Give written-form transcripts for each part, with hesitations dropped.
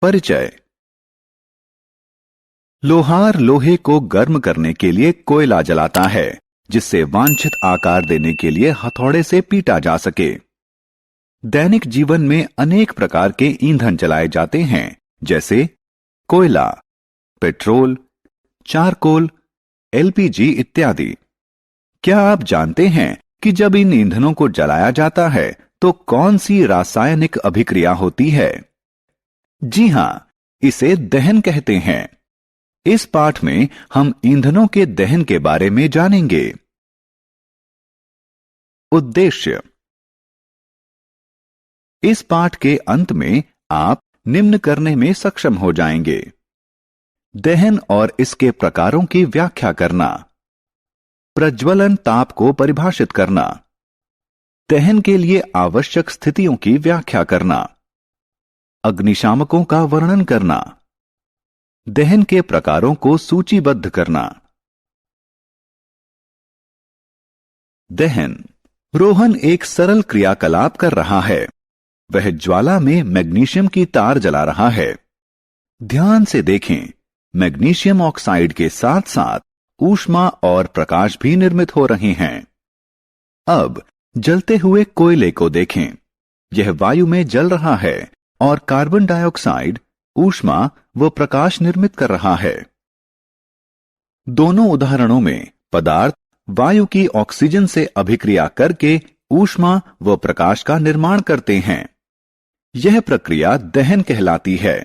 परिचय। लोहार लोहे को गर्म करने के लिए कोयला जलाता है, जिससे वांछित आकार देने के लिए हथौड़े से पीटा जा सके। दैनिक जीवन में अनेक प्रकार के ईंधन जलाए जाते हैं, जैसे कोयला, पेट्रोल, चारकोल, एलपीजी इत्यादि। क्या आप जानते हैं कि जब इन ईंधनों को जलाया जाता है तो कौन सी रासायनिक अभिक्रिया होती है? जी हां, इसे दहन कहते हैं। इस पाठ में हम ईंधनों के दहन के बारे में जानेंगे। उद्देश्य। इस पाठ के अंत में आप निम्न करने में सक्षम हो जाएंगे: दहन और इसके प्रकारों की व्याख्या करना, प्रज्वलन ताप को परिभाषित करना, दहन के लिए आवश्यक स्थितियों की व्याख्या करना, अग्निशामकों का वर्णन करना, दहन के प्रकारों को सूचीबद्ध करना। दहन। रोहन एक सरल क्रियाकलाप कर रहा है। वह ज्वाला में मैग्नीशियम की तार जला रहा है। ध्यान से देखें, मैग्नीशियम ऑक्साइड के साथ साथ ऊष्मा और प्रकाश भी निर्मित हो रहे हैं। अब जलते हुए कोयले को देखें। यह वायु में जल रहा है और कार्बन डाइऑक्साइड, ऊष्मा व प्रकाश निर्मित कर रहा है। दोनों उदाहरणों में पदार्थ वायु की ऑक्सीजन से अभिक्रिया करके ऊष्मा व प्रकाश का निर्माण करते हैं। यह प्रक्रिया दहन कहलाती है।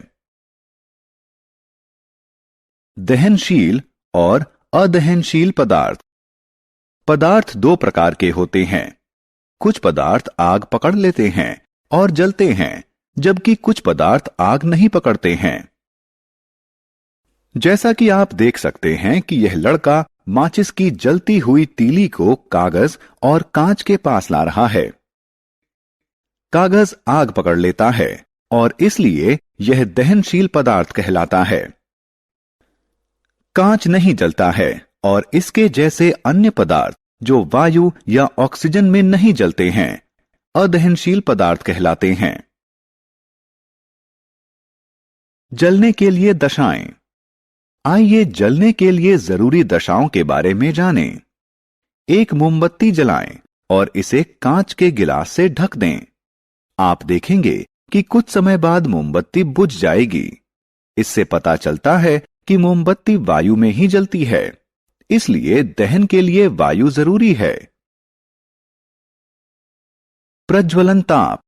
दहनशील और अदहनशील पदार्थ। पदार्थ दो प्रकार के होते हैं। कुछ पदार्थ आग पकड़ लेते हैं और जलते हैं, जबकि कुछ पदार्थ आग नहीं पकड़ते हैं। जैसा कि आप देख सकते हैं कि यह लड़का माचिस की जलती हुई तीली को कागज और कांच के पास ला रहा है। कागज आग पकड़ लेता है और इसलिए यह दहनशील पदार्थ कहलाता है। कांच नहीं जलता है और इसके जैसे अन्य पदार्थ जो वायु या ऑक्सीजन में नहीं जलते हैं, अदहनशील पदार्थ कहलाते हैं। जलने के लिए दशाएं। आइए जलने के लिए जरूरी दशाओं के बारे में जानें। एक मोमबत्ती जलाएं और इसे कांच के गिलास से ढक दें। आप देखेंगे कि कुछ समय बाद मोमबत्ती बुझ जाएगी। इससे पता चलता है कि मोमबत्ती वायु में ही जलती है, इसलिए दहन के लिए वायु जरूरी है। प्रज्वलन ताप।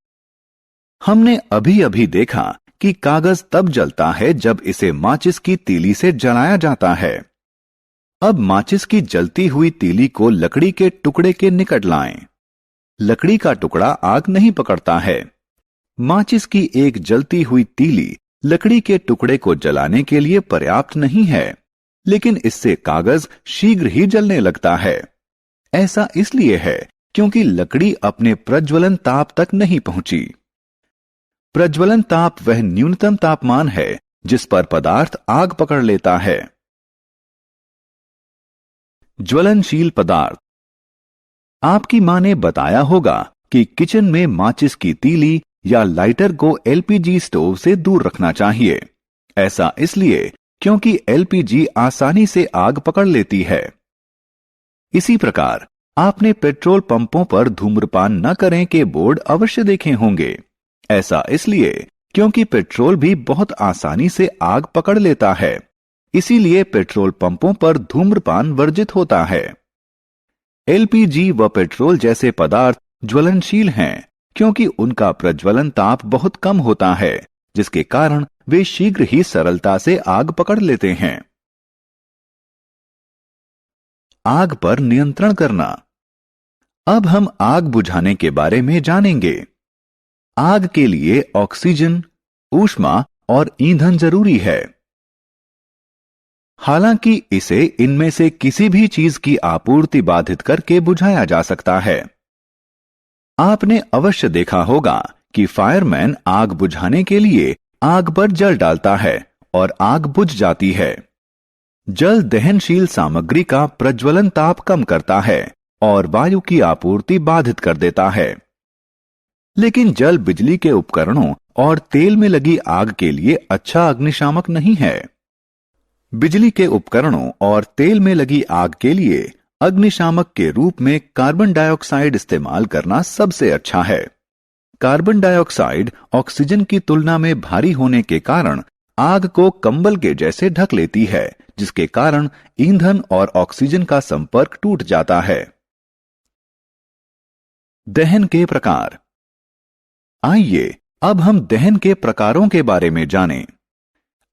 हमने अभी अभी देखा कि कागज तब जलता है जब इसे माचिस की तीली से जलाया जाता है। अब माचिस की जलती हुई तीली को लकड़ी के टुकड़े के निकट लाएं। लकड़ी का टुकड़ा आग नहीं पकड़ता है। माचिस की एक जलती हुई तीली लकड़ी के टुकड़े को जलाने के लिए पर्याप्त नहीं है, लेकिन इससे कागज शीघ्र ही जलने लगता है। ऐसा इसलिए है क्योंकि लकड़ी अपने प्रज्वलन ताप तक नहीं पहुंची। प्रज्वलन ताप वह न्यूनतम तापमान है जिस पर पदार्थ आग पकड़ लेता है। ज्वलनशील पदार्थ। आपकी मां ने बताया होगा कि किचन में माचिस की तीली या लाइटर को एलपीजी स्टोव से दूर रखना चाहिए। ऐसा इसलिए क्योंकि एलपीजी आसानी से आग पकड़ लेती है। इसी प्रकार आपने पेट्रोल पंपों पर धूम्रपान न करें के बोर्ड अवश्य देखे होंगे। ऐसा इसलिए क्योंकि पेट्रोल भी बहुत आसानी से आग पकड़ लेता है, इसीलिए पेट्रोल पंपों पर धूम्रपान वर्जित होता है। एलपीजी व पेट्रोल जैसे पदार्थ ज्वलनशील हैं क्योंकि उनका प्रज्वलन ताप बहुत कम होता है, जिसके कारण वे शीघ्र ही सरलता से आग पकड़ लेते हैं। आग पर नियंत्रण करना। अब हम आग बुझाने के बारे में जानेंगे। आग के लिए ऑक्सीजन, ऊष्मा और ईंधन जरूरी है। हालांकि इसे इनमें से किसी भी चीज की आपूर्ति बाधित करके बुझाया जा सकता है। आपने अवश्य देखा होगा कि फायरमैन आग बुझाने के लिए आग पर जल डालता है और आग बुझ जाती है। जल दहनशील सामग्री का प्रज्वलन ताप कम करता है और वायु की आपूर्ति बाधित कर देता है। लेकिन जल बिजली के उपकरणों और तेल में लगी आग के लिए अच्छा अग्निशामक नहीं है। बिजली के उपकरणों और तेल में लगी आग के लिए अग्निशामक के रूप में कार्बन डाइऑक्साइड इस्तेमाल करना सबसे अच्छा है। कार्बन डाइऑक्साइड ऑक्सीजन की तुलना में भारी होने के कारण आग को कंबल के जैसे ढक लेती है, जिसके कारण ईंधन और ऑक्सीजन का संपर्क टूट जाता है। दहन के प्रकार। आइए अब हम दहन के प्रकारों के बारे में जानें।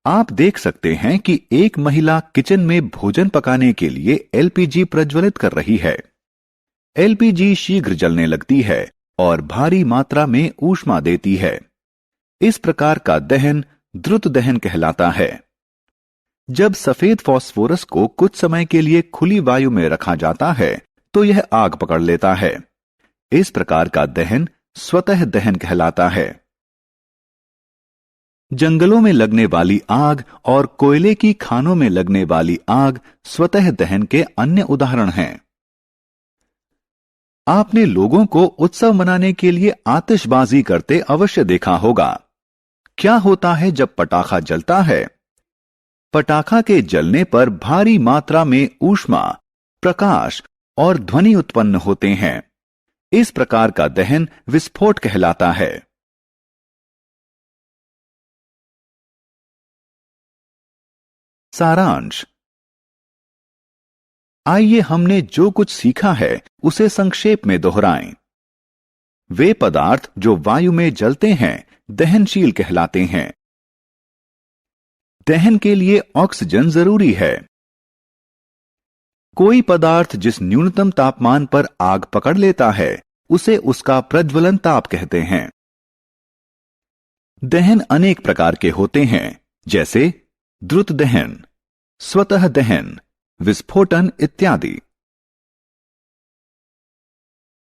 आप देख सकते हैं कि एक महिला किचन में भोजन पकाने के लिए एलपीजी प्रज्वलित कर रही है। एलपीजी शीघ्र जलने लगती है और भारी मात्रा में ऊष्मा देती है। इस प्रकार का दहन द्रुत दहन कहलाता है। जब सफेद फास्फोरस को कुछ समय के लिए खुली वायु में रखा जाता है तो यह आग पकड़ लेता है। इस प्रकार का दहन स्वतः दहन कहलाता है। जंगलों में लगने वाली आग और कोयले की खानों में लगने वाली आग स्वतः दहन के अन्य उदाहरण हैं। आपने लोगों को उत्सव मनाने के लिए आतिशबाजी करते अवश्य देखा होगा। क्या होता है जब पटाखा जलता है? पटाखा के जलने पर भारी मात्रा में ऊष्मा, प्रकाश और ध्वनि उत्पन्न होते हैं। इस प्रकार का दहन विस्फोट कहलाता है। सारांश। आइए हमने जो कुछ सीखा है उसे संक्षेप में दोहराएं। वे पदार्थ जो वायु में जलते हैं दहनशील कहलाते हैं। दहन के लिए ऑक्सीजन जरूरी है। कोई पदार्थ जिस न्यूनतम तापमान पर आग पकड़ लेता है उसे उसका प्रज्वलन ताप कहते हैं। दहन अनेक प्रकार के होते हैं, जैसे द्रुत दहन, स्वतः दहन, विस्फोटन इत्यादि।